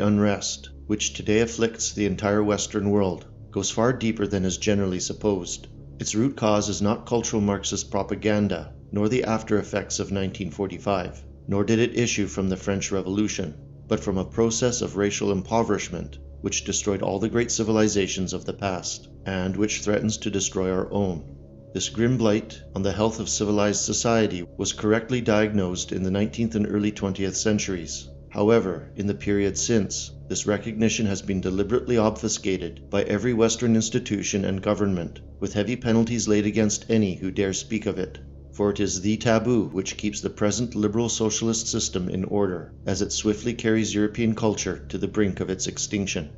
unrest, which today afflicts the entire Western world, goes far deeper than is generally supposed. Its root cause is not cultural Marxist propaganda, nor the after effects of 1945, nor did it issue from the French Revolution, but from a process of racial impoverishment, which destroyed all the great civilizations of the past, and which threatens to destroy our own. This grim blight on the health of civilized society was correctly diagnosed in the 19th and early 20th centuries. However, in the period since, this recognition has been deliberately obfuscated by every Western institution and government, with heavy penalties laid against any who dare speak of it. For it is the taboo which keeps the present liberal socialist system in order, as it swiftly carries European culture to the brink of its extinction.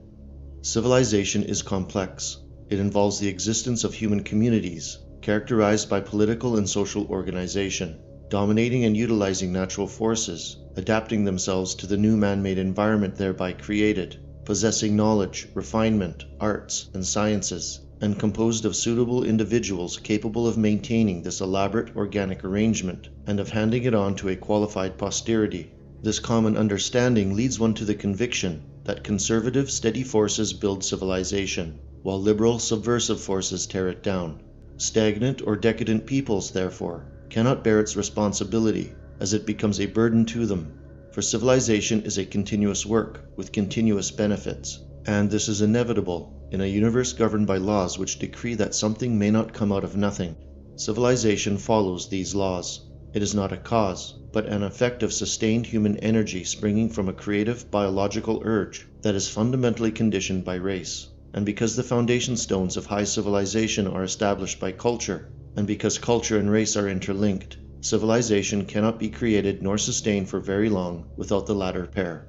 Civilization is complex. It involves the existence of human communities, characterized by political and social organization, dominating and utilizing natural forces, adapting themselves to the new man-made environment thereby created, possessing knowledge, refinement, arts, and sciences, and composed of suitable individuals capable of maintaining this elaborate organic arrangement and of handing it on to a qualified posterity. This common understanding leads one to the conviction that conservative, steady forces build civilization, while liberal, subversive forces tear it down. Stagnant or decadent peoples, therefore, cannot bear its responsibility, as it becomes a burden to them, for civilization is a continuous work with continuous benefits, and this is inevitable in a universe governed by laws which decree that something may not come out of nothing. Civilization follows these laws. It is not a cause, but an effect of sustained human energy springing from a creative biological urge that is fundamentally conditioned by race. And because the foundation stones of high civilization are established by culture, and because culture and race are interlinked, civilization cannot be created nor sustained for very long without the latter pair.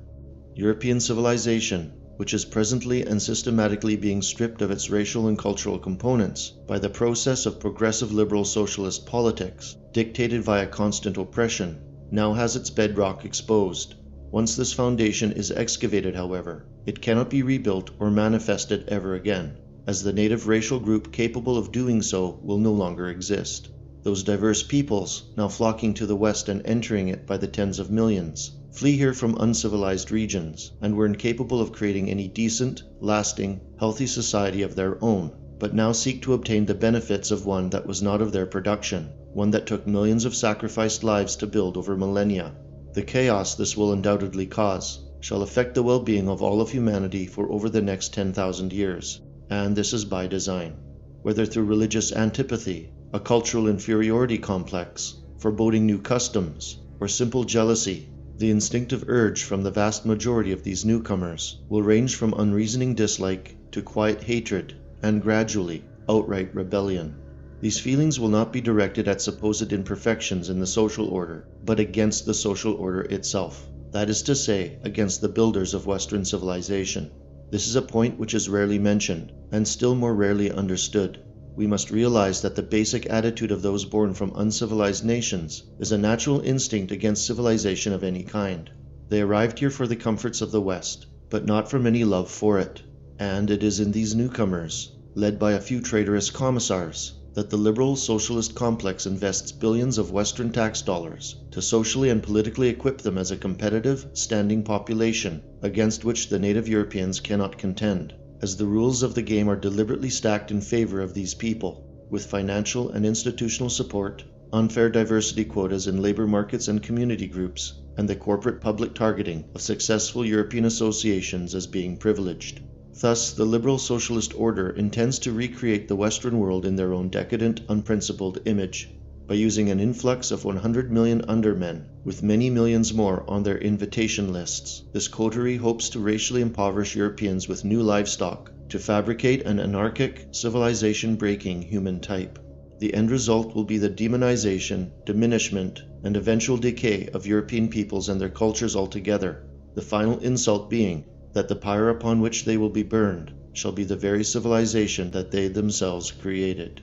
European civilization, which is presently and systematically being stripped of its racial and cultural components by the process of progressive liberal socialist politics, dictated via constant oppression, now has its bedrock exposed. Once this foundation is excavated, however, it cannot be rebuilt or manifested ever again, as the native racial group capable of doing so will no longer exist. Those diverse peoples, now flocking to the West and entering it by the tens of millions, flee here from uncivilized regions, and were incapable of creating any decent, lasting, healthy society of their own, but now seek to obtain the benefits of one that was not of their production, one that took millions of sacrificed lives to build over millennia. The chaos this will undoubtedly cause shall affect the well-being of all of humanity for over the next 10,000 years, and this is by design. Whether through religious antipathy, a cultural inferiority complex, foreboding new customs, or simple jealousy, the instinctive urge from the vast majority of these newcomers will range from unreasoning dislike to quiet hatred and gradually outright rebellion. These feelings will not be directed at supposed imperfections in the social order, but against the social order itself, that is to say, against the builders of Western civilization. This is a point which is rarely mentioned, and still more rarely understood. We must realize that the basic attitude of those born from uncivilized nations is a natural instinct against civilization of any kind. They arrived here for the comforts of the West, but not from any love for it. And it is in these newcomers, led by a few traitorous commissars, that the liberal socialist complex invests billions of Western tax dollars to socially and politically equip them as a competitive, standing population against which the native Europeans cannot contend, as the rules of the game are deliberately stacked in favor of these people, with financial and institutional support, unfair diversity quotas in labor markets and community groups, and the corporate public targeting of successful European associations as being privileged. Thus, the liberal socialist order intends to recreate the Western world in their own decadent, unprincipled image. By using an influx of 100 million undermen, with many millions more on their invitation lists, this coterie hopes to racially impoverish Europeans with new livestock, to fabricate an anarchic, civilization-breaking human type. The end result will be the demonization, diminishment, and eventual decay of European peoples and their cultures altogether, the final insult being that the pyre upon which they will be burned shall be the very civilization that they themselves created.